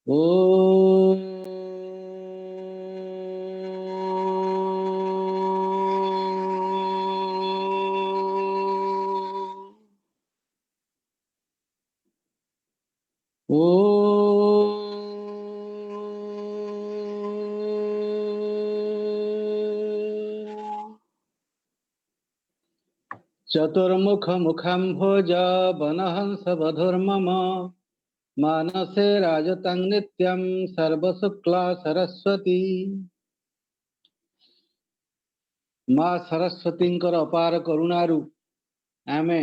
ओ ओ चतुर्मुख मुखम्भोज वनहंस वधुर्मम मानसे राजतं नित्यं सर्वशुक्ला सरस्वती। माँ सरस्वतींकर अपार करुणारु आमे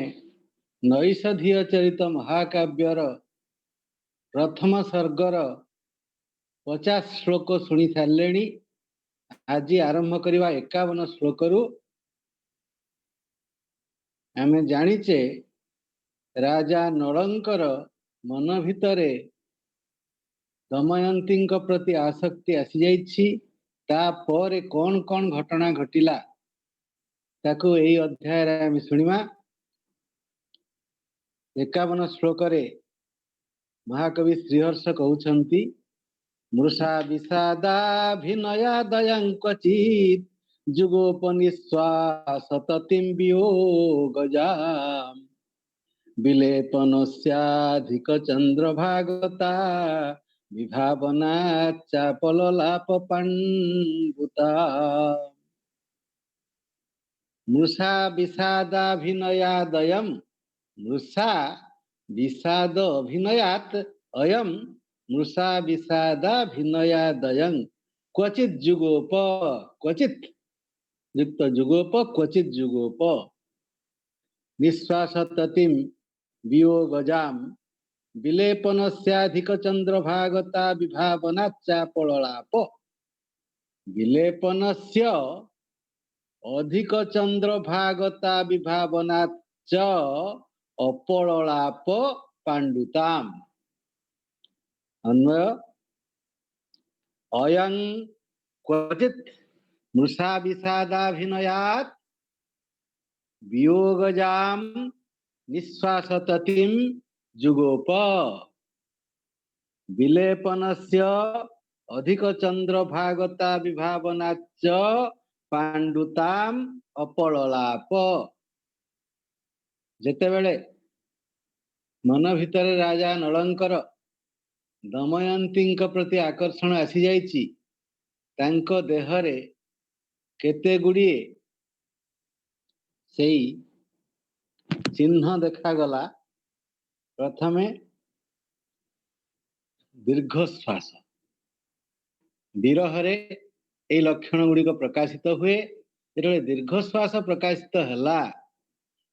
नैषधीय चरित महाकाव्यर प्रथम सर्गर 50 श्लोक शुणी सारे। आज आरंभ करवा 51 श्लोक रु। आमे जानिचे राजा नलंकर मन भितरे दमयंती प्रति आसक्ति आसी जाइछि। तापर कौन कौन घटना घटिला ताकू एई अध्याय रे आमे सुनिमा। 51 श्लोक रे महाकवि श्रीहर्ष कहउछंती मृषा विषादाभिनयादयं क्वचित् जुगोपनिश्वासततिं वियोगजाम् विलेपनस्याधिकचन्द्रभागता विभावनाच्चापललापपाण्डुता। मृषा विषादाभिनयादयं मृषा विषाद अभिनयात् अयं मृषा विषादाभिनयादयं क्वचित् जुगोप क्वचित् युक्त जुगोप क्वचित् जुगोप निःश्वासततिं वियोगजां विलेपनस्याधिकचन्द्रभागता विभावनाच्चापललाप। विलेपनस्य अधिकचन्द्रभागता विभावनाच्च अपललाप पाण्डुताम्। अन्वय अयं क्वचित् मृषा विषादाभिनयात् वियोगजां निःश्वासततिं जुगोप विलेपनस्य अधिकचन्द्रभागता विभावनाच्च पाण्डुताम् अपललाप। जेतेबेले मन भितर राजा नलंकर दमयंती प्रति आकर्षण आसी जाइछि तांको देहरे केते गुड़िए सेई चिन्ह देखागला। प्रथमे दीर्घश्वास विरहरे ए लक्षण गुड़िक प्रकाशित हुए। जेतबेले दीर्घश्वास प्रकाशित हैला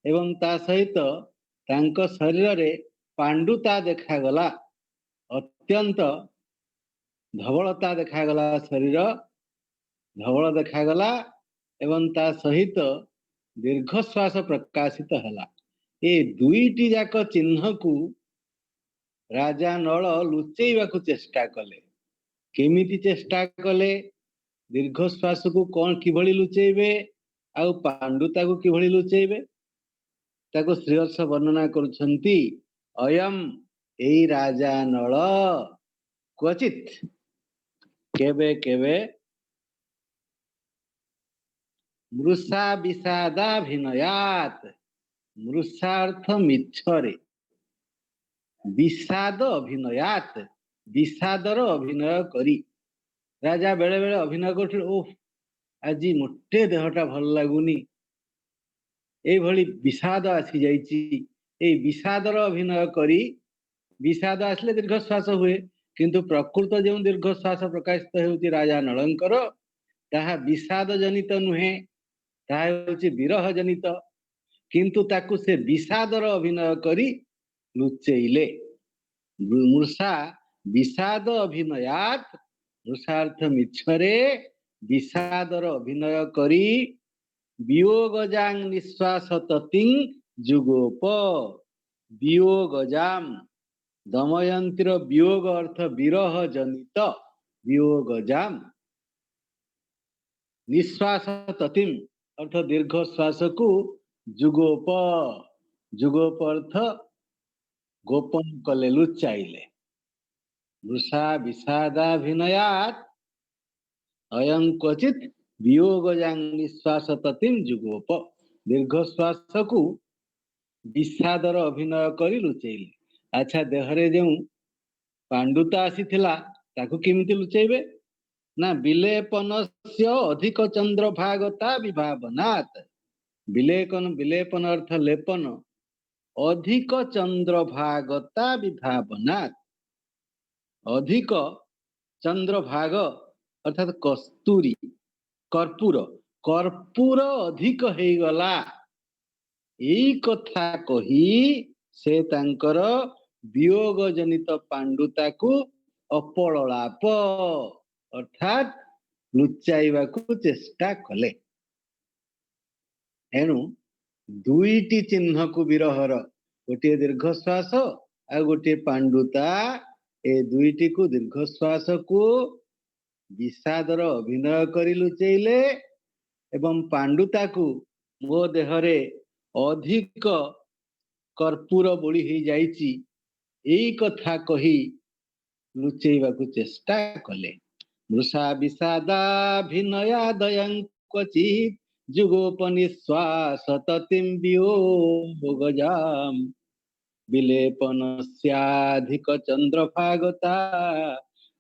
एवं ता सहित तांको शरीर रे पांडुता देखागला। अत्यंत धवलता देखागला, शरीर धवल देखागला एवं ता सहित दीर्घश्वास प्रकाशित हैला। ए दुईटी जाक चिन्ह को राजा नल लुचेइबाकू चेष्टा कले। केमिति चेष्टा कले? दीर्घश्वास को कौन किभली लुचेइबे आउ पांडुता को किभली लुचेइबे ताको श्रीहर्ष वर्णना करुछंती। अयम एई राजा नल क्वचित केबे केबे मृषा विषादाभिनयात् मृषार्थ मिच्छरे विषाद अभिनयात् विषादर अभिनय करी राजा बेले बेले अभिनय कर ओह आज मोटे देहटा भल लगुनी एभली विषाद आसी जाइछि। ए विषादर अभिनय करी विषाद आसले दीर्घश्वास हुए किंतु प्रकृत जो दीर्घश्वास प्रकाशित होउछि राजा नलंकर ताहा विषाद जनित नुहे, ताहा होउछि विरह जनित। किंतु ताकू से विषादर अभिनय करी लुचेइले। मृषा विषाद अभिनयात् मृषार्थ मिच्छरे विषादर अभिनय करी वियोगजां निःश्वासततिं जुगोप। वियोगजां दमयंतीर वियोग अर्थ विरह जनित वियोगजां निःश्वासततिं अर्थ दीर्घश्वास को जुगोप। जुगोप अर्थ गोपन कले लुचाइले। वृषा विषादाभिनयात् अयं क्वचित वियोगजां निश्वास ततिम जुगोप। दीर्घश्वास को विषादर अभिनय करी लुचेइले। अच्छा, देहरे जो पांडुता आसीथिला ताकू केमिति लुचेइबे ना विलेपनस्य अधिक चंद्रभागता विभावनात्। विलेपन अर्थ लेपन, अधिक चंद्रभागता विभावनात्। अधिक चंद्रभाग अर्थात कस्तूरी कर्पूर कर्पूर अधिक हो गला यही कथा कही से तांकर वियोग जनित पांडुता को अपललाप अर्थात लुचाइबा को चेष्टा कले। एणु दुईटी चिन्ह को विरहर, गोटे दीर्घश्वास आ गोटे पांडुता, ए दुईटी को दीर्घश्वास को विषादर अभिनय करी लुचेइले एवं पांडुता को मो देहरे अधिक कर्पूर बोली ही जाइची एई कथा कही लुचेइबा को चेष्टा कले। मृषा विषादाभिनयादयं क्वचित् जुगोपनिश्वास ततिं वियोगजाम्। विलेपनस्याधिक चंद्रभागता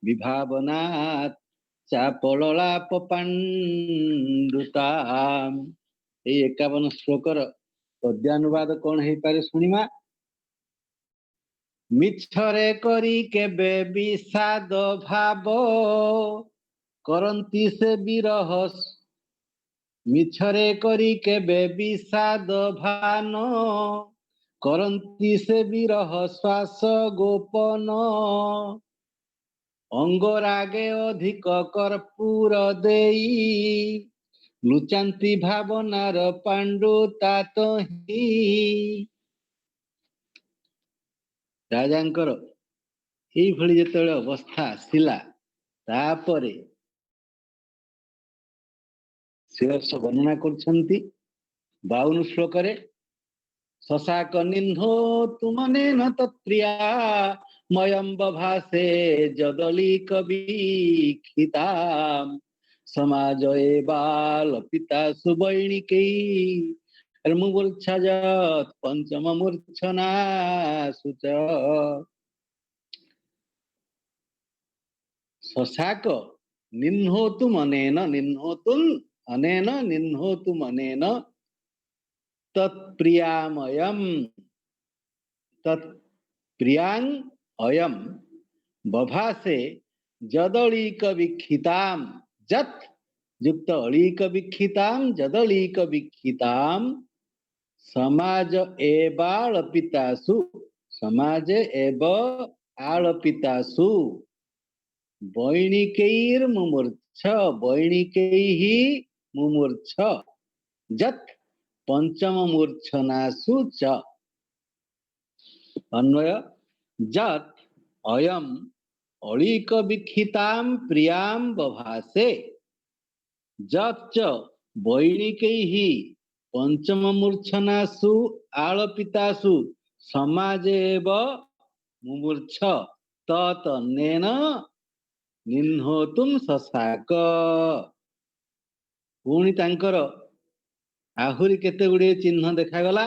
विभावनात् चापललाप पांडुता। ये 51 श्लोकर पद्यानुवाद कौन है पारे सुनिमा। मिछरे करी केबे विषाद भाव करंती से विरह। मिछरे करी केबे विषाद भान करंती से विरह श्वास गोपन। अंगरागे अधिक कर्पूर देई लुचांती भावनार पांडुता तही। राजांकर एई भली जेतेबेले अवस्था आसिला तापरे श्रीहर्ष वर्णना करछंती 52 श्लोकरे। शशाक निन्हो तुमनेन तत्प्रिया मयं बभासे जदली कवीक्षिता। समाज एवालपिता सुवैणिकै मुमूर्छाजत् पंचम मूर्छनासु च। शशाक निन्होतु मनेन, निन्होतुम अनेन, निन्होतु मनेन तत्प्रियामयम् तत्प्रियां अयम बभासे जदलीक विक्षिताम। जत युक्त अलीक विक्षिताम जदलीक विक्षिताम समाज एवालपितासु। समाज एव आलपितासु वैणिकैर्मुमूर्छ, वैणिकैः मुमूर्छ जत पंचम मूर्छनासु च। अन्वय जत अयम अलीक विक्षिताम प्रियाम बभासे जत च वैणिकैः पंचम मूर्छनासु आलपितासु समाजेव मुमूर्छ ततनेन निन्होतुम शशाक। पुणी तांकर आहुरी केते गुड़े चिन्ह देखागला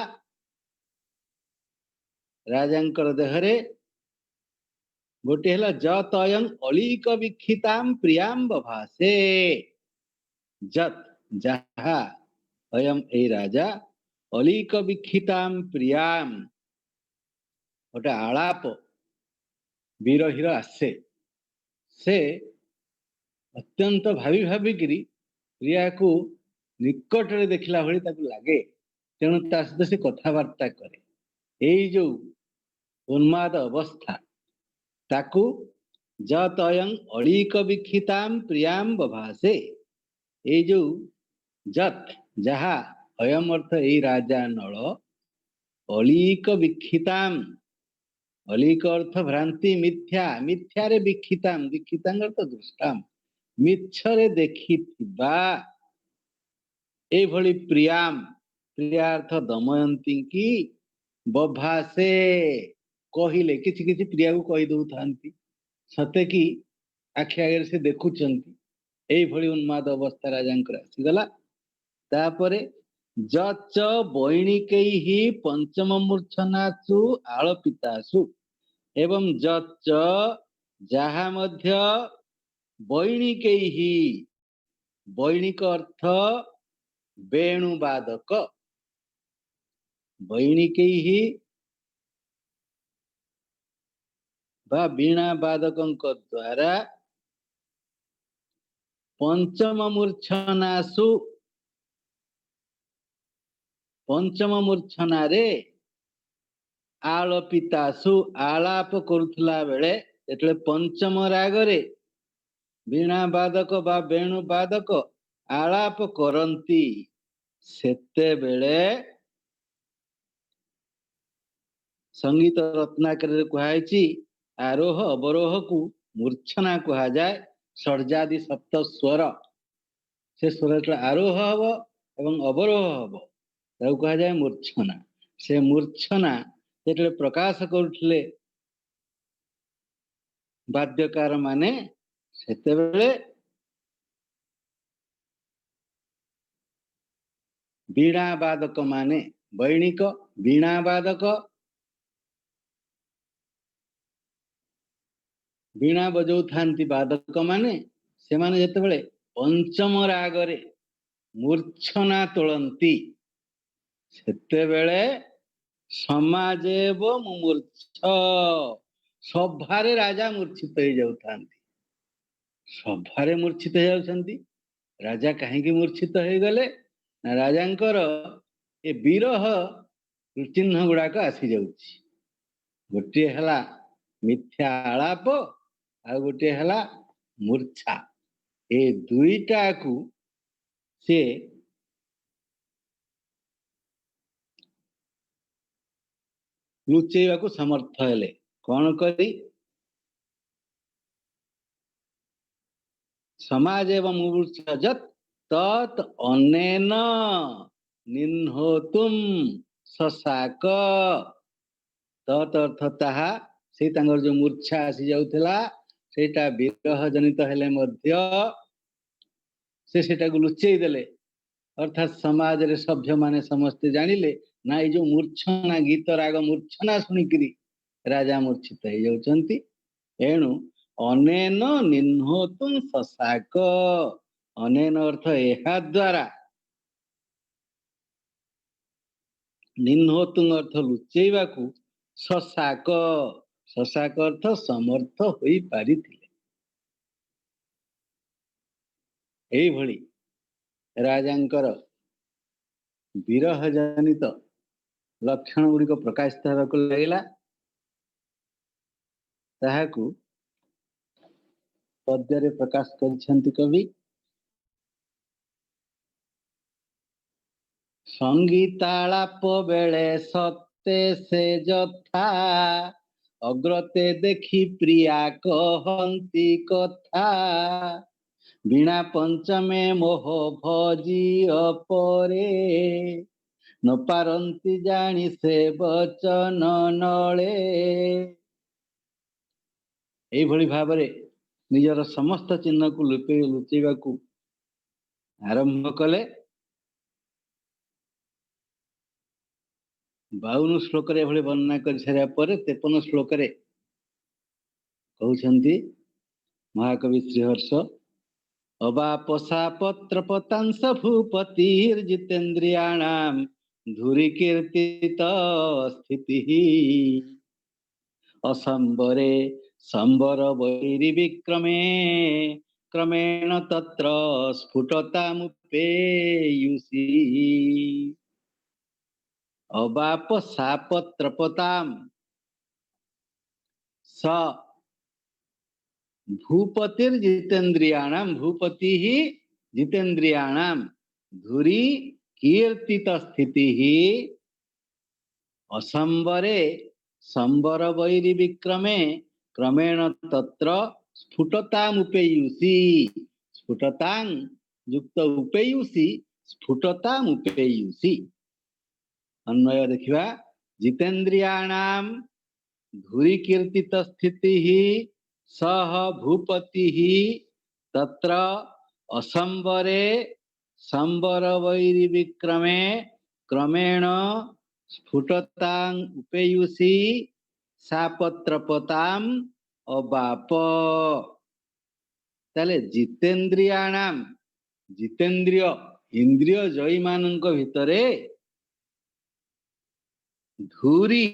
राजांकर देहरे। गोटे हला जत अयं अलीक विक्षिताम प्रियाम बभासे। जत जहा अयम ए राजा अलीक विक्षिताम प्रियाम गोटे आलाप विरहीर आसे। से अत्यंत भावी भाविकी प्रिया को निकट रे देखला भली ताकू लागे, तेणु ता सहित से कथबार्ता करे। एई जो उन्माद अवस्था ताकू जत अयं अलीक विक्षिताम प्रियाम बभासे। एई जो जत जहा अयम अर्थ एई राजा नल अलीक विक्षिताम। अलीक अर्थ भ्रांति मिथ्या, मिथ्यारे विक्षिताम, विक्षितांग अर्थ दृष्टाम, मिच्छरे देखिथिबा ए भली प्रियाम। प्रियार्थ दमयंती की बभासे कहिले किछि किछि प्रिया को कहि दउ थांती सते कि आखि आगे से देखुचंती एई भली उन्माद अवस्था राजांकर आसीगला। तापरे जच बैणिकैहि पंचम मूर्छनासु आलपितासु एवं जच जहा मध्य बैणिकैहि बैणिक अर्थ वेणुवादक बैणिकैहि बा वीणा वादकंक द्वारा पंचम मूर्छनासु पंचम मूर्छना रे आलपितासु आलाप करुथला बेले एतले पंचम रागरे वीणा वादक बा वेणु वादक आलाप करंती सेते बेले संगीत रत्नाकर कहुई आरोह अवरोह को मूर्छना कह जाए। षड्जादि सप्त स्वर से स्वर आरोह हम एवं अवरोह हम कह जाए मूर्छना। से मूर्छना जो प्रकाश करुले वाद्यकार माने सेतेबेले वीणा वादक माने बैणिक वीणा वादक वीणा बजाऊ था वादक माने से माने जेतेबेले पंचम रागरे मूर्छना तोलंती सेतेबेले समाजेव मुमूर्छ सभारे राजा मूर्छित हो जाउथांती। सभारे मूर्छित हो जाउछंती राजा कहीं मूर्छित हो गले ना राजांकर ए विरह चिन्ह गुड़ाक आसी जाउछि। गोटे हला मिथ्या आलाप आ गोटे हला मूर्छा ए दुईटा को से लुचेवा को समर्थ हेले कौन करी समाज एवं मूर्छजत तत् अनेन निन्होतुम ससाक तत् अर्थ ताहा से तांगर जो मूर्छा आसी जाउथला सेटा विरह जनित हेले मध्य से सेटा को लुचेई देले अर्थात समाज रे सभ्य माने समस्ते जानिले ना ये जो मूर्छना गीत राग मूर्छना सुनिकरी राजा मूर्छित हो जाउछंती। एणु अनेन निन्होतुम ससाक अनेन अर्थ एहा द्वारा निन्होतुम अर्थ लुचेइबा को ससाक ससाक अर्थ समर्थ होई पारिथिले। एई भली राजांकर विरह जनित लक्षण गुड़िक प्रकाशित होगा लगिला ताहाकु पद्य प्रकाश करिसेंति कवि। संगीतालाप बेले सत्ते से जथा अग्रते देखी प्रिया कहंती कथा वीणा पंचमे मोह भजी अपरे न पारंती जानी से वचन नले। एई भली भाबरे निजर समस्त चिन्ह को लुचेवा को आरंभ कले। 52 श्लोक रे भली वर्णना कर सारा पर 53 श्लोक रे कहउछंती महाकवि श्रीहर्ष अवापसा पत्र पतांस भूपतिर जितेन्द्रियाणाम धुरी कीर्तित स्थिति असंबरे संबर वैरि विक्रमे क्रमेण तत्र स्फुटतामुपेयुषि। अवाप सापत्रपताम स भूपतिर जितेन्द्रियाणाम भूपति ही जितेन्द्रियाणाम धुरी कीर्तित स्थिति ही असंबरे संबर वैरि विक्रमे क्रमेण तत्र स्फुटतामुपेयुषि स्फुटतां युक्त उपेयुषि स्फुटतामुपेयुषि। अन्वय देखिवा जितेन्द्रियाणाम धुरी कीर्तित स्थिति ही सह भूपति तत्र असंबरे संबर वैरी विक्रमे क्रमेण स्फुटतां उपेयुषी सापत्रपताम अबाप। ताले जितेन्द्रियाणाम जितेन्द्रिय इंद्रिय जयी मानक भितरे धूरी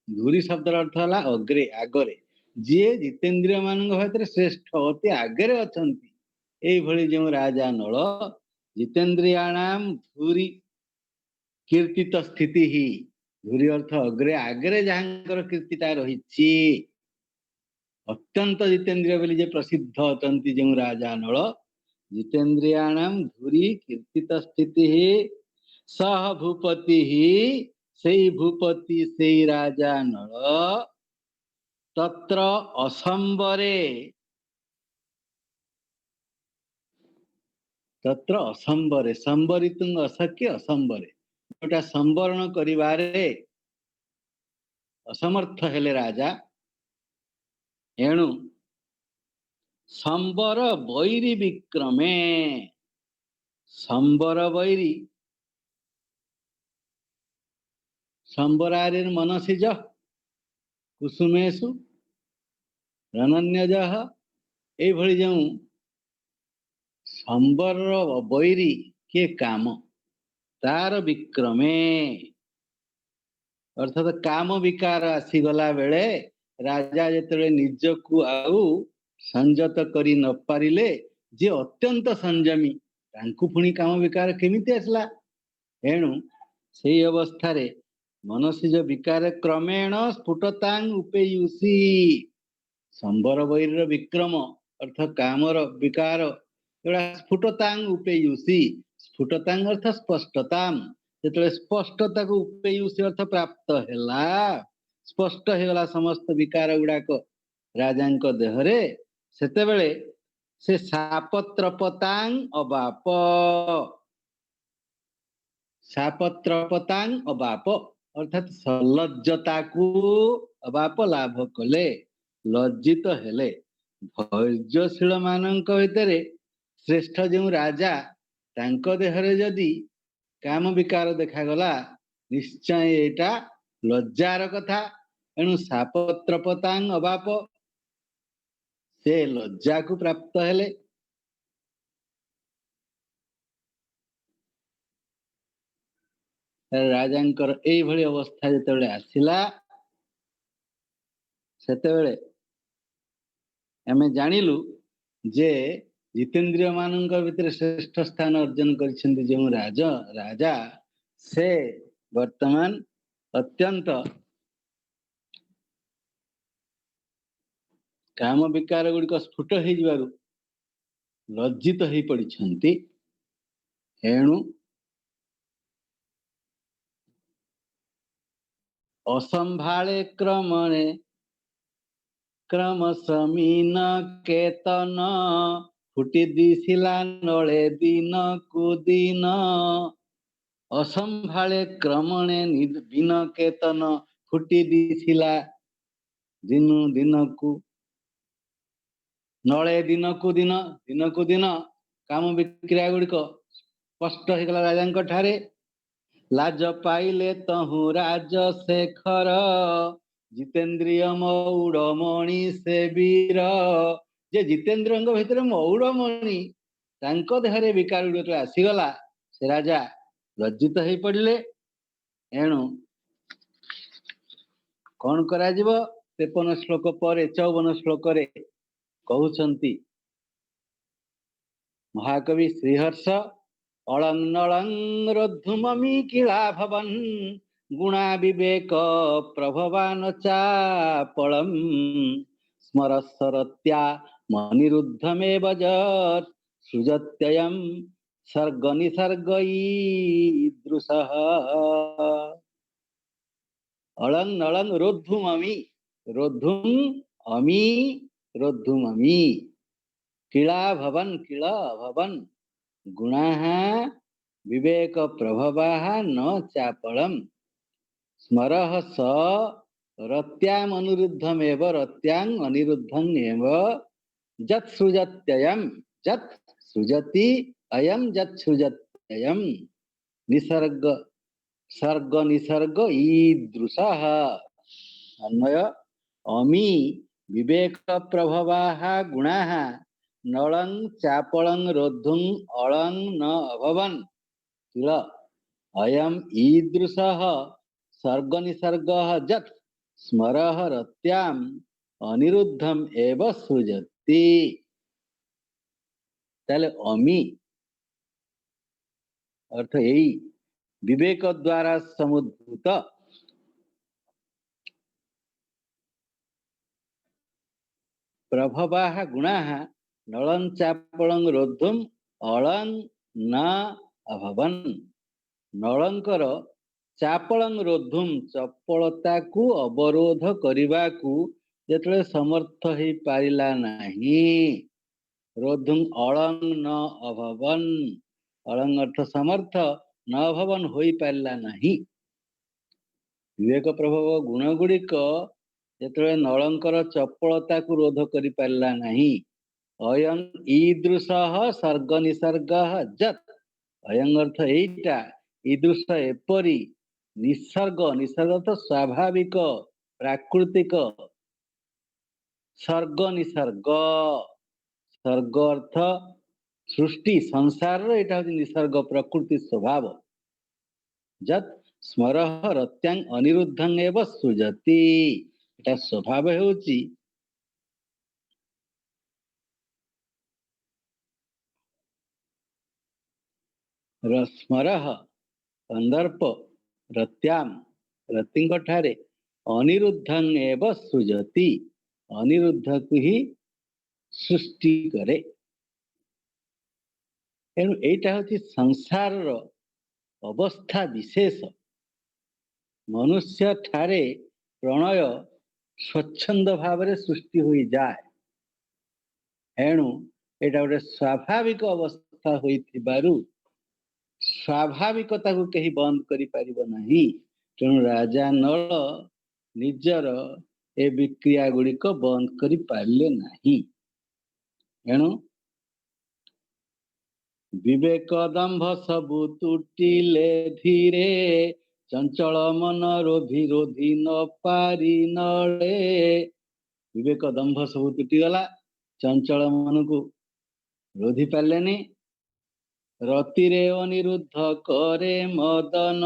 धूरी शब्द अर्थ है अग्रे आगरे जी जितेन्द्रिय मानक भितर श्रेष्ठ अति आगरे अछंती एई भली जो राजा नल जितेन्द्रियाणाम धूरी कीर्तित स्थिति ही धूरी अर्थ अग्रे आगरे जहांकर कीर्तिटा रही अत्यंत जितेन्द्रिय बोली जे प्रसिद्ध अटंती जो राजा नल जितेन्द्रियाणाम धूरी कीर्तित स्थिति ही सह भूपति ही सेई भूपति सेई राजा नल तत्र असंबरे तत्र असंबरे संबरितुंग अशक्य असंबरे जोटा संवरण करिवारे असमर्थ हेले राजा एणु संबर वैरी विक्रमे संबर वैरी संबरारिर मनसिज कुसुमेशु रनन्यज एई भली जो संबर वैरी के काम तार विक्रमे अर्थात काम विकार आसीगला बेले राजा जेतले निजकु आउ संजत करी न पारिले जे अत्यंत संयमी तांकु पुणी काम विकार केमिति आसला एणु सेई अवस्था रे मनसिज विकार क्रमेण स्फुटतां उपेयुषी संबर वैर विक्रम अर्थ कामर विकार एड़ा स्फुटतां उपेयुषी स्फुटतां अर्थ स्पष्टतां जेतले स्पष्टता को उपेयुषी अर्थ प्राप्त हैला स्पष्ट हेगला समस्त विकार गुड़ाक राजांक देहरे सेते बेले से सापत्रपतां अबाप सापत्रपतां अबाप अर्थात सलज्जता को अबाप लाभ कले लज्जित हेले धैर्यशील मानक भितरे श्रेष्ठ जो राजा तांको देहरे जदि काम विकार देखागला निश्चय एटा लज्जार कथा एणु सापत्रपतां अबाप से लज्जा को प्राप्त हेले राजांकर एई भली अवस्था जेतेबेले आसिला सेतेबेले आमे जानिलु जे जितेन्द्रिय मानक भितर श्रेष्ठ स्थान अर्जन करिसेंती जो राजा से वर्तमान अत्यंत काम विकार गुड़िक स्फुट हो लज्जित हो पड़ी एणु असंभाळे क्रमणे क्रम समीन केतन फुटी दिशिला नले दिन कुदिन असंभाळे क्रमणे बिन केतन फुटी दिशिला दिनु दिनकु नले दिनकु दिन काम विक्रिया गुड़िक स्पष्ट होगला राजांक ठारे लाज पाइले तहु राजशेखर जितेन्द्रिय मौड़मणि से वीर जे जितेन्द्र भितर मौड़मणि तांको देहरे विकार गुड़िक आसीगला से राजा लज्जित हो पड़े एणु कौन करा जिवो 53 श्लोक पर 54 श्लोक रे कहउछंती महाकवि श्रीहर्ष अलंग नलंग रोद्धुममी किला भवन गुणा विवेक प्रभवान चापलम स्मरसरत्या मनिरुद्धमेव जत् सृजत्ययं सर्ग निसर्गईदृशः अलंग नलंग रोद्धुममी रोद्धुममी किला भवन गुणाः विवेक प्रभवाः न चापलम स्मरः स रत्याम अनुरुद्धमेव रत्यांग अनिरुद्धं एव जत् सृजत्ययम् जत् सृजति अयम जत् सृजत्ययम निसर्ग सर्ग निसर्ग ईदृशः अन्वय अमी विवेक प्रभवाः गुणाः नलं चापलं रोद्धुं अलं न अभवन् किल अयम ईदृशः सर्ग निसर्गः जत् स्मरः रत्याम अनिरुद्धम एव सृजति ताले अमी अर्थ यही विवेक द्वारा समुद्भूत प्रभवाः गुणाः नलं चापलं रोद्धुम अलं न अभवन् नलंकर चापलं रोद्धुम चपलता को अवरोध करने को जेतले समर्थ ही पारिला नहीं रोद्धुम अलं न अभवन् अलं अर्थ समर्थ न अभवन् होई पारिला नहीं विवेक प्रभाव गुण गुड़िक जेतले नलंकर चपलता को रोध करि पारिला नहीं अयं ईदृशः सर्ग निसर्ग जत् अयं अर्थ एटा ईदृश एपरी निसर्ग निसर्ग तो स्वाभाविक प्राकृतिक सर्ग निसर्ग सर्ग अर्थ सृष्टि संसार एटा होची निसर्ग प्रकृति स्वभाव जत् स्मरः रत्यांग अनिरुद्धं एव सृजति एटा स्वभाव होची स्मरः संदर्प रत्याम रतिंग ठारे अनिरुद्धं एव सृजति अनिरुद्ध को ही सृष्टि करे एणु एटा होची संसार अवस्था विशेष मनुष्य ठारे प्रणय स्वच्छंद भाव रे सृष्टि होई जाए एणु एटा गोटे स्वाभाविक अवस्था होइथिबारु स्वाभाविकता को कहीं बंद करि परिबो नहीं तेणु राजा नल निजर ए विक्रिया गुड़िक बंद करि पारले नहीं एणु विवेक दंभ सबु तुटिले धीरे चंचल मन रोधी रोधी न पारी नले विवेक दंभ सबु तुटी गला चंचल मन को रोधी पारलेनी रतिरे अनिरुद्ध करे मदन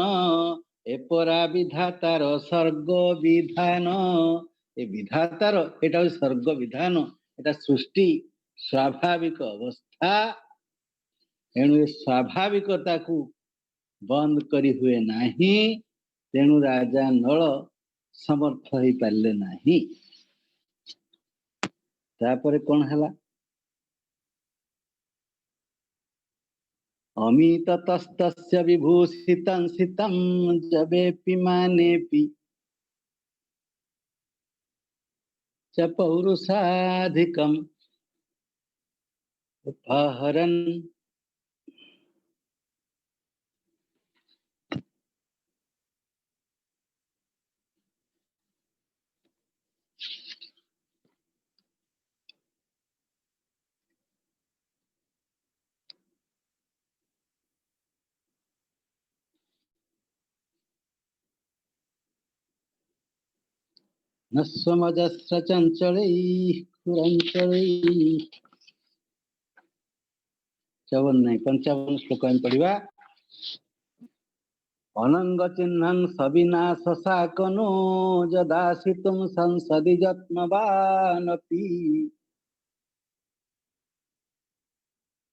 एपरा विधातार सर्ग विधान ए विधातार एटा सर्ग विधान एटा सृष्टि स्वाभाविक अवस्था एणु स्वाभाविकता को बंद करी हुए नहीं तेणु राजा नल समर्थ ही पारले नहीं तापर कौन हला अमित तस्तस्य विभूषितं सितं जवेपि मानेपि च पौरुषाधिकम् उपहरन् न स्वमजस्र चंचलैः कुरंचलैः 54 नहीं 55 श्लोक में पढ़िबा अनंग चिन्हं सविनाश साकनो जदासितुं संसदि जत्नवानपि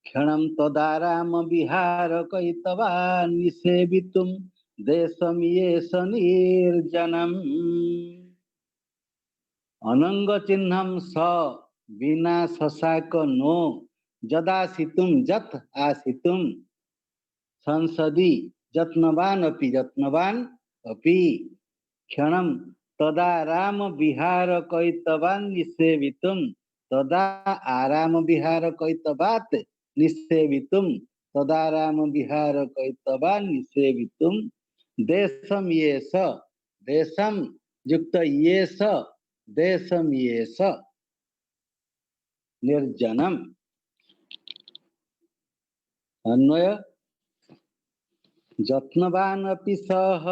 क्षणं तदाराम विहार कैतवा निसेवितुं देशमियेष निर्जनम् अनंग चिन्हं स विना ससाकनो जदासितुं जत आसितुं संसदि जत्नवान अपि क्षणं तदा राम विहार कैतवान् निसेवितुं तदा आराम विहार कैतवात् निसेवितुं तदा राम विहार कैतवान् निसेवितुं देशम येष देशम युक्त ये स देशम ये स निर्जनम। अन्वय जत्नवान अपि सह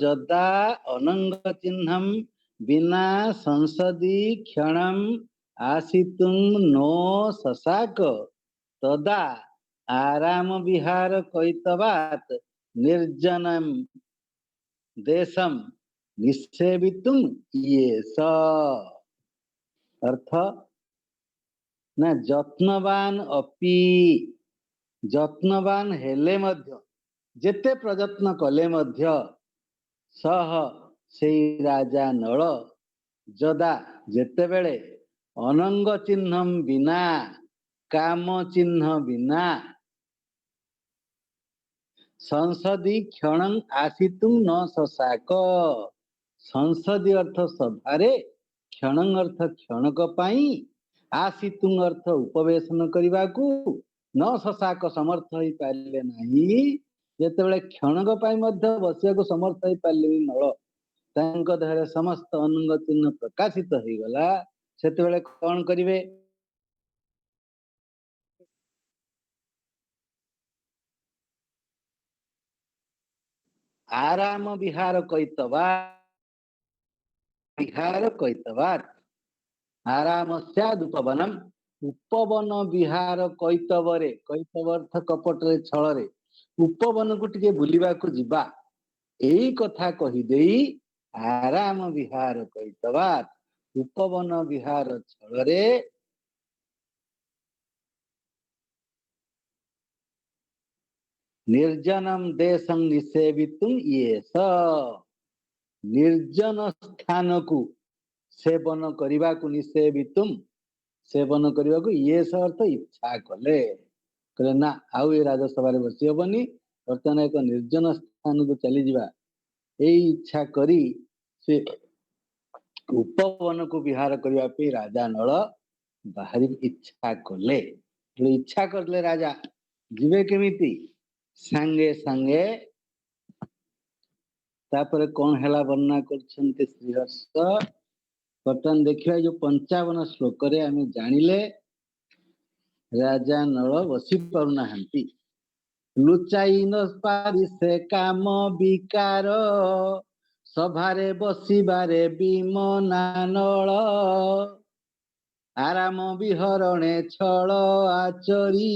जदा अनंग चिह्नं बिना संसदि क्षणम आसितुं नो ससाक तदा आराम विहार कैतवात निर्जनम देशम निसेवितुं ये स। अर्थ ना जत्नवान अपि जत्नवान हेले मध्य जेते प्रयत्न कले मध्य सह से राजा नल जदा जेतेबेले अनंग चिन्हम बिना काम चिन्ह बिना संसदी क्षण आसितु न ससाक। संसदी अर्थ सभारे क्षण अर्थ क्षणक पाई आसितु अर्थ उपवेशन करने को न ससाक समर्थ हो पारे नहीं। जेतेबेले क्षणक पाई मध्य बसिया को समर्थ हो पारे नल तांको देहरे समस्त अनंग चिन्ह प्रकाशित हो गला सेतेबेले कौन करिवे आराम विहार कैतवा विहार कैतवार आराम स्याद उपवनम उपवन विहार कैतवरे कैतव अर्थ कपटरे छलरे उपवन को टिके बुलिबा को जिबा एई कथा कहि देई आराम विहार कैतवार उपवन विहार छलरे निर्जनम देशं निसेवितुं ये स। निर्जन स्थान को सेवन करने को निसेवितुम सेवन करने को ये अर्थ इच्छा कले कहले ना आउ ये राजसभा बसी हेनी बर्तमान एक निर्जन स्थान को चली जावा यही इच्छा करी से उपवन को विहार करने राजा नल बाहरी इच्छा कले। इच्छा करले राजा जीवे केमिति सांगे सांगे तापर कौन हेला वर्णना करछन्ते श्रीहर्ष बर्तमान देखिए जो 55 श्लोक रे आमे जानिले राजा नल बसी पारुना लुचाई न पारि से काम विकार सभारे बसिबारे विमना नल आराम विहरणे छल आचरी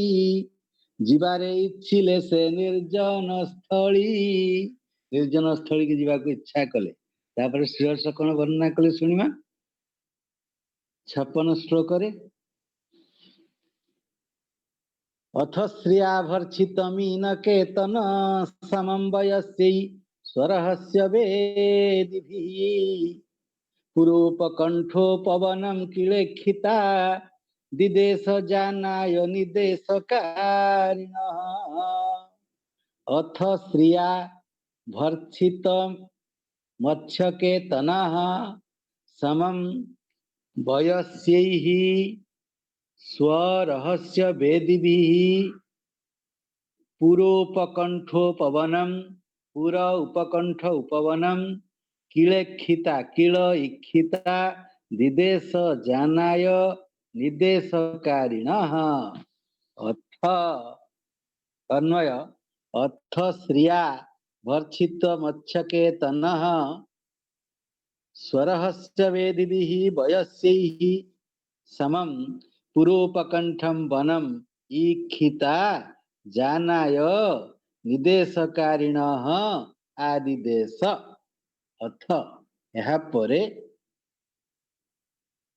जीवारे इच्छिले से निर्जन स्थली की जीवा को इच्छा कले तापर श्रीहर्ष कौन वर्णना कले सुनिमा 56 श्लोक रे अथ श्रिया भर्चित मीन केतन समं वयस्यै स्वरहस्य वेदिभिः पुरोपकण्ठो पवनं किलेक्षिता दिदेश जानाय निदेशकारिणः। अथ श्रिया भर्चित मत्स्यकेतनः समं वयस्यैः स्वरहस्य वेदिभिः पुरोपकण्ठोपवनं पुर उपकण्ठ उपवनं किलेक्षिता किल इक्षिता दिदेश जानाय निदेशकारिणः। अथ अन्वय अथ श्रिया भर्चित मत्स्यकेतनः स्वरहस्य वेदिभिः वयस्यैः समं पुरोपकण्ठं वनम ईक्षिता जानाय निदेशकारिणः आदिदेश। अथ यहा परे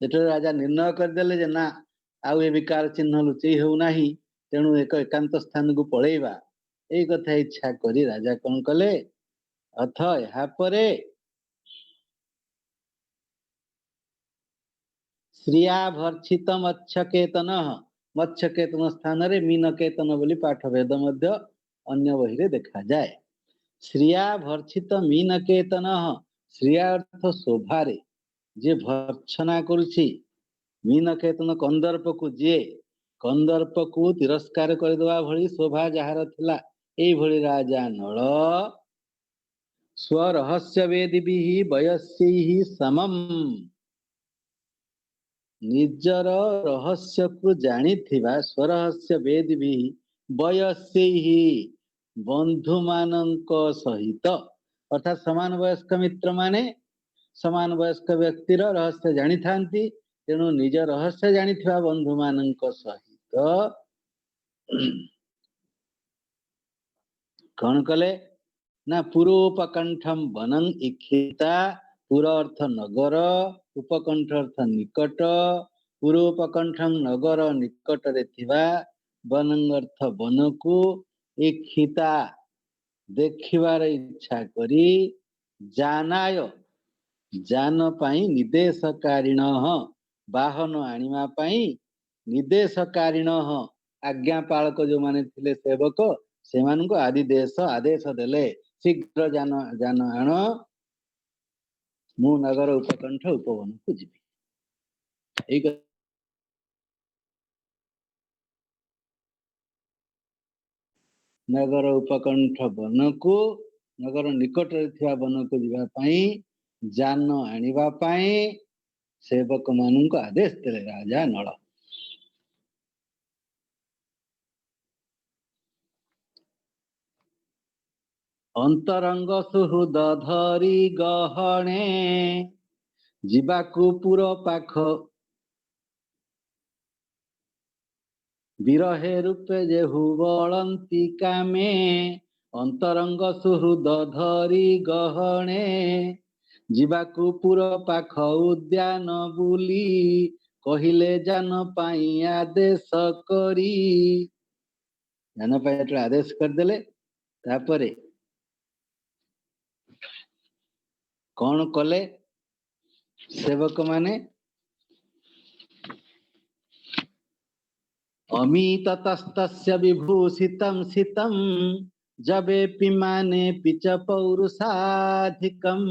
जेतले राजा निर्णय करदेले जे ना आउ ए विकार चिन्ह लुचई हो नाही तेणु एक एकांत स्थान को पळेबा एई कथा इच्छा करी राजा कोन कले अथ यहा परे श्रिया भर्चित मत्स्यकेतन मत्स्यकेतन स्थान रे मीनकेतन बोली पाठ भेद मध्य अन्य बही रे देखा जाए। श्रिया भर्चित मीनकेतन श्रिया अर्थ शोभारे जे भर्छना करुछि मीनकेतन कंदर्प को जे कंदर्प को तिरस्कार करदेवा भली शोभा जार थिला एई भली राजा नल स्वरहस्य वेदिभिः वयस्यैः समम् निजर रहस्य को जानिथिबा स्वरहस्य वेदिभिः वयस्यैः बंधु मानक सहित अर्थात समान वयस्क मित्र माने समान वयस्क व्यक्तिर रहस्य जानी थांती तेणु निज रहस्य जानिथिबा बंधु मानक सहित कौन कले ना पूर्वोपकंठम वनं इक्षिता पूर्व अर्थ नगर उपकंठ अर्थ निकट पूर्वोपकंठम नगर निकट रे थिबा वनं अर्थ वन को इक्षिता देखिबार इच्छा करी जानाय जान पाई निर्देशकारीण वाहन आनिमा पाई निर्देशकारीण आज्ञा पालक जो माने थिले सेवक से मानको आदेश देले शीघ्र जान आण मु नगर उपकंठ उपवन को जीवी नगर उपकंठ वन को नगर निकट रे थिबा वन को जीवा पाई जान आनिबा पाई सेवक माननको आदेश देले राजा नल अंतरंग सुहृद धरी गहणे जीवाकू पुर पाख विरहे रूपे जेहु बलंती कामे अंतरंग सुहृद धरी गहणे जीवाकू पुर पाख उद्यान बुली कहिले जान पाई आदेश करी जान पाई आदेश करदेले तापरे कौन कले सेवक माने अमिततस्तस्य विभूषितं सितं जबेपि मानेऽपि च पौरुषाधिकम्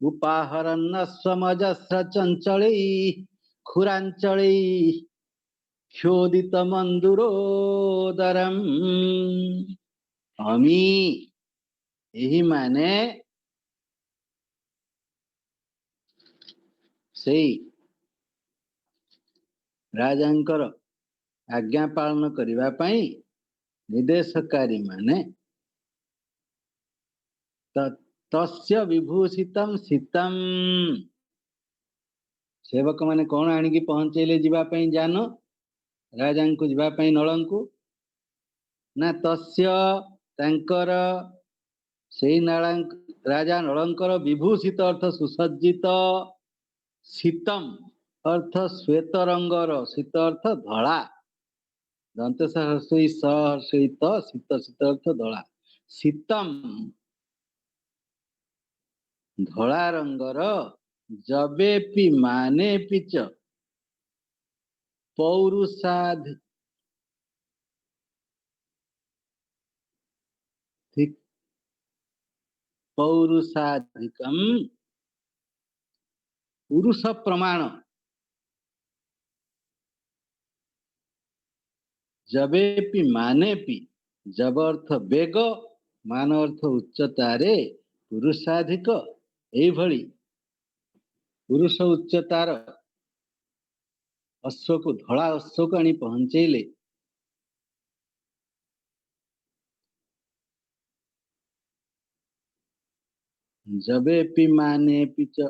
उपाहरन्नस्वमजस्र चञ्चलैः खुराञ्चलैः क्षोदितमन्दुरोदरम् अमी यही माने सेई राजांकर आज्ञा पालन करिवा पाई निर्देशकारी माने तस्य विभूषितम सीतम सेवक माने कौन आनिकी पहुंचेले जीवा पाई जानो राजांको जीवा पाई नळंको ना तस्य तांकर सेई नाळांक राजा नळंकर विभूषित अर्थ सुसज्जित शीतम अर्थ श्वेत रंगर शीत अर्थ धला दंत सहर्षई सहर्षित शीत शीत अर्थ धला शीतम धला रंगर जबेपि मानेपि च पौरुषाधि पौरुषाधिकम पुरुष प्रमाण जबेपि मानेपि जब अर्थ वेग मान अर्थ उच्चतारे पुरुषाधिक एई भली पुरुष उच्चतार अश्व को धड़ा अश्व को आनी पहुंचेले जबेपि मानेपि च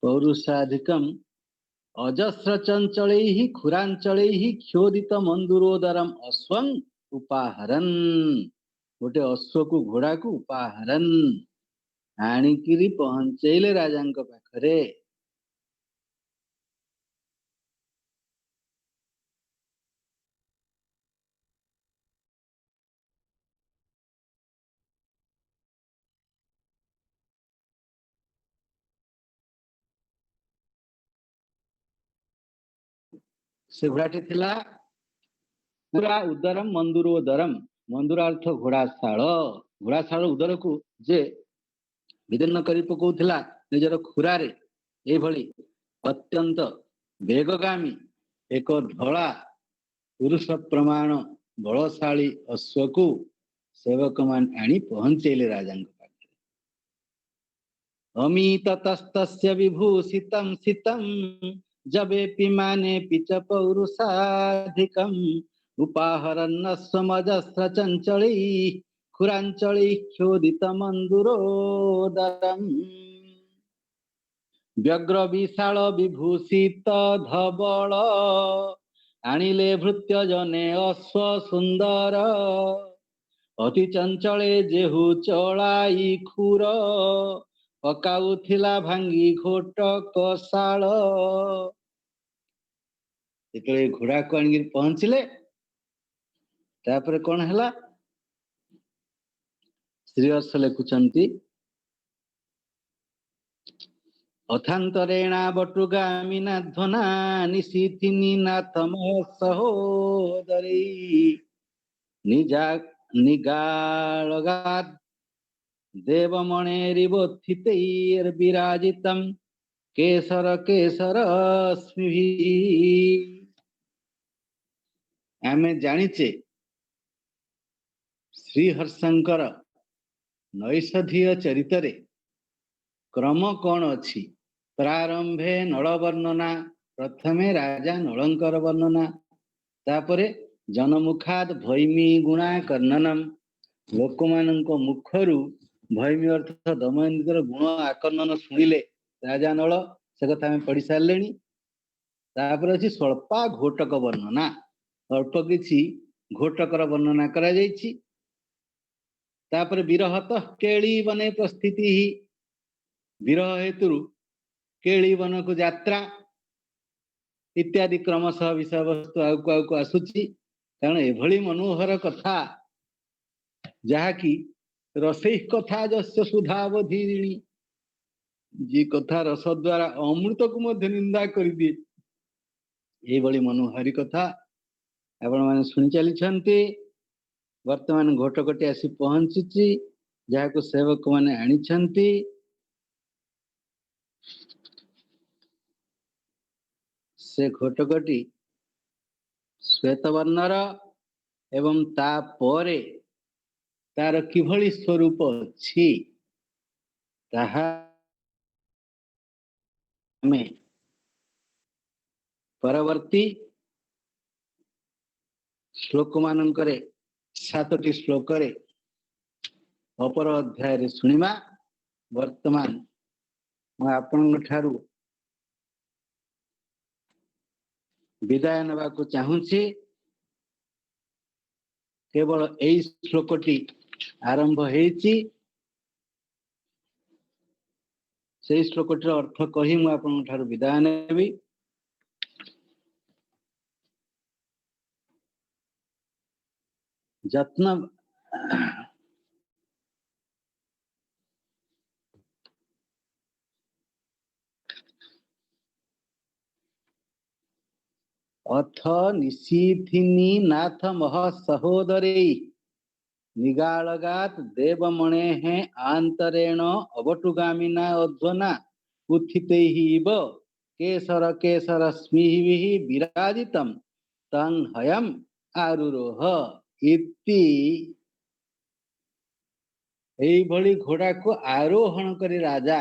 पौरुषाधिकम अजस्र चंचलैः खुरांचलैः क्षोदित मंदुरोदरम अश्वं उपाहरन गोटे अश्व को घोड़ा को उपाहरन आनिकिरी पहुंचेले राजांक पाखरे से घोड़ाटी थिला पूरा उदरम मंदुरोदरम मंदुर अर्थ घोड़ाशाल उदर को जे विदीर्ण करी पकाउथिला निजर खुरारे ए भली अत्यंत वेगगामी एक धड़ा पुरुष प्रमाण बलशाली अश्व को सेवक मान आनी पहुंचेले राजा अमिततस्तस्य विभूषितं सितं जवेपि मानेऽपि च पौरुषाधिकम् उपाहरन्नस्वमजस्र चञ्चलैः खुराञ्चलैः क्षोदितमन्दुरोदरम् व्यग्र विशाल विभूषित धवल आनिले भृत्य जने अश्व सुंदर अति चंचले जेहु चलाई खुर पकाउथिला भांगी घोट कसाल जेतले घोड़ा को आनिक पहुंचले तापर कौन हला श्रीवर्ष लिखुचंती अथांतरेणा बटुगामिना ध्वना निशीथिनी नाथ सहोदरी निगाळगात् देवमणेरिवोत्थितैर्विराजितं केसर केसरस्मिभिः आमे जानिचे श्रीहर्षंकर नैषधीय चरितरे क्रम कौन अच्छी प्रारंभे नल वर्णना प्रथमे राजा नलंकर वर्णना तापरे जनमुखाद भैमी गुणा कर्णनम लोकमानंक मुखरु भैमी अर्थ दमयंतीर गुण आकर्णन शुणिले राजा नल से कथा आम पढ़ी सारे तापर अच्छी स्वल्पा घोटक वर्णना अल्प किछि घोटकर वर्णना करा जायछि तापर विरहत केली बने प्रस्थिति विरह हेतु केली वन को यात्रा इत्यादि क्रमशः विषय वस्तु आगु आसुची कारण एभली मनोहर कथा जहाँकि रसई कथा जस्य सुधावधीरिणी जी कथा रस द्वारा अमृत को मध्य निंदा कर दिए ये भली मनोहारी कथा आपण माने सुनी चली वर्तमान घोटकटी आसी पहुंची जहाँ को सेवक माने आनी से घोटकटी श्वेत वर्णर एवं तापरे तार किभली स्वरूप अछि ताहा हमें परवर्ती श्लोक मानकरे 7टी श्लोक रे अपर अध्याय रे सुनिमा वर्तमान मैं आपन ठारू विदाय नबा को चाहूची केवल एई श्लोकटी आरंभ हेची से श्लोकटीर अर्थ कही मैं आपन ठारू विदाय नेबी जत्न अथ निशीथिनी नाथ मह सहोदरी निगाळगात देवमणे आंतरेण अवटुगामिना अध्वना उत्थितैः केसर केसरस्मिभिः विराजितं तं हयम् आरुरोह इति एई भली घोड़ा को आरोहण करी राजा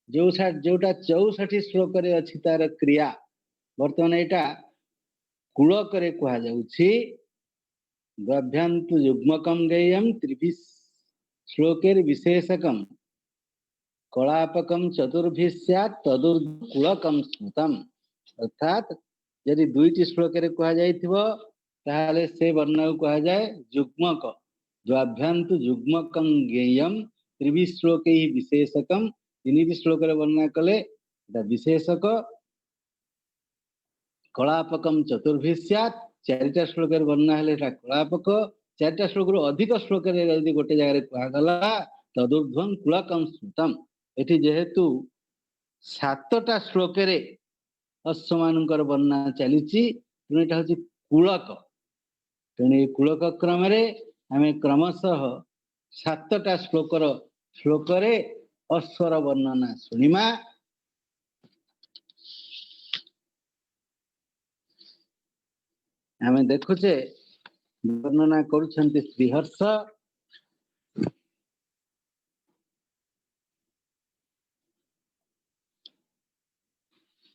जोटा 64 श्लोक रे अछि तार क्रिया वर्तमान एटा कुलक रे कहा जाउछि गभ्यन्तु युग्मकं गेयं त्रिभिः श्लोकेर विशेषकं कलापकं चतुर्भिः स्यात् तदुर्कुलकं स्मृतम् अर्थात यदि दुईटी श्लोक रे कहा जाइथिबो ताहाले से वर्ण को कहा जाए युग्मक द्वाभ्यन्तु युग्मकं गेयं त्रिभिः श्लोकैः विशेषकं तीन श्लोक रे वर्णना कले विशेषक कलापकम चतुर्भिः स्यात् 4टा श्लोक वर्णना हेले कलापक 4टा श्लोक अधिक श्लोक यदि गोटे जगह कहगला तदुर्ध्वं कुलकम स्मृतम एठी जेहेतु 7टा श्लोक अश्वमानकर वर्णना चलीची एटा होची कुलक तेणु कुलक क्रम आम क्रमशः 7टा श्लोक अश्वर वर्णना शुणिमा आम देखुचे वर्णना करुछन्ति श्रीहर्ष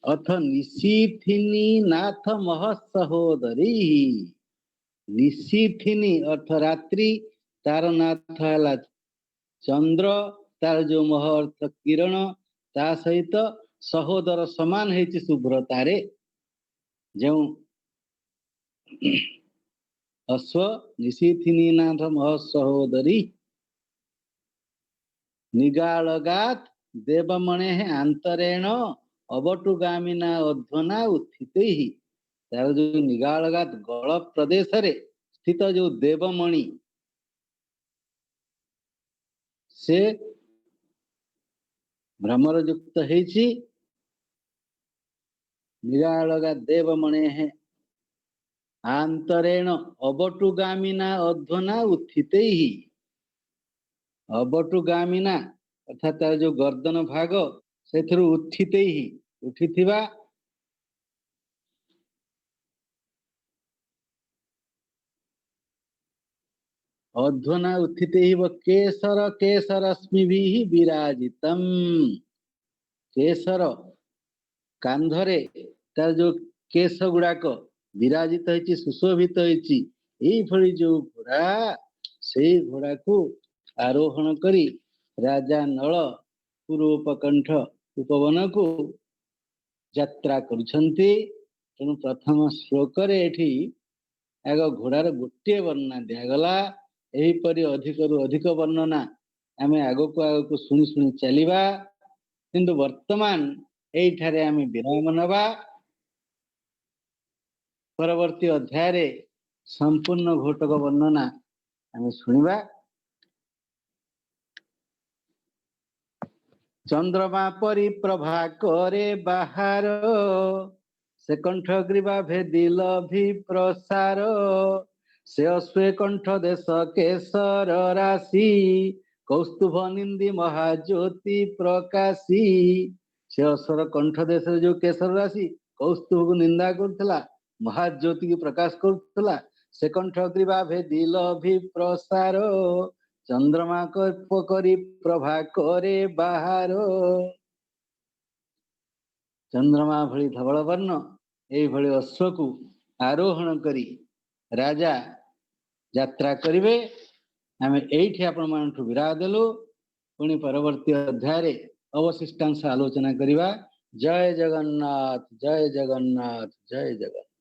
अथ निशीथिनी नाथ महसहोदरी निशीथिनी अर्थ रात्रि तार नाथ है चंद्र तार जो मह अर्थ किरण ता सहित सहोदर समान है शुभ्र तारे जो अश्व निशीथिनी नाथ महसहोदरी निगालगात देवमणे आंतरेण अवटुगामिना अध्वना उत्थित ही तार जो निगालगात गल प्रदेश रे स्थित जो देवमणि से भ्रमर युक्त है निगालगात देवमणे आंतरेण अवटुगामिना अध्वना उत्थित ही अवटुगामिना अर्थात तार जो गर्दन भाग से उत्थित ही उठिथिबा अध्वना उत्थित ही केसर केसरश्मि विराजितम केसर कांधरे तार जो केश गुड़ाक विराजित होइछि सुशोभित होइछि एई भली जो घोड़ा से घोड़ा को आरोहण करी राजा नल पूर्वोपकंठ उपवन को यात्रा करुछन्ति तेणु प्रथम श्लोक रे एठी आग घोड़ार गोटे वर्णना दिगला एहीपरि अधिक रु अधिक वर्णना आम आगक आगक शुणी शुणी चलिबा किंतु वर्तमान एठारे आम विराम नबा परवर्ती अध्याय रे संपूर्ण घोटक वर्णना आम शुणिबा चंद्रमा परि प्रभा करे बाहर से कंठ ग्रीवा भेदिल भी प्रसार से अश्वे कंठ देश केसर राशि कौस्तुभ निंदी महाज्योति प्रकाशी से अश्वर कंठ देश जो केसर राशि कौस्तुभ को निंदा करथला महाज्योति की प्रकाश करथला से कंठ ग्रीवा भेदिल भी प्रसार चंद्रमा करी प्रभा करे बाहर चंद्रमा भली धवल वर्ण एई भली अश्व को आरोहण करी राजा यात्रा करिवे आम एठी आपण मानठु विराम देलु पुणी परवर्ती अध्याय रे अवशिष्टांश आलोचना करिवा जय जगन्नाथ जय जगन्नाथ जय जगन्नाथ।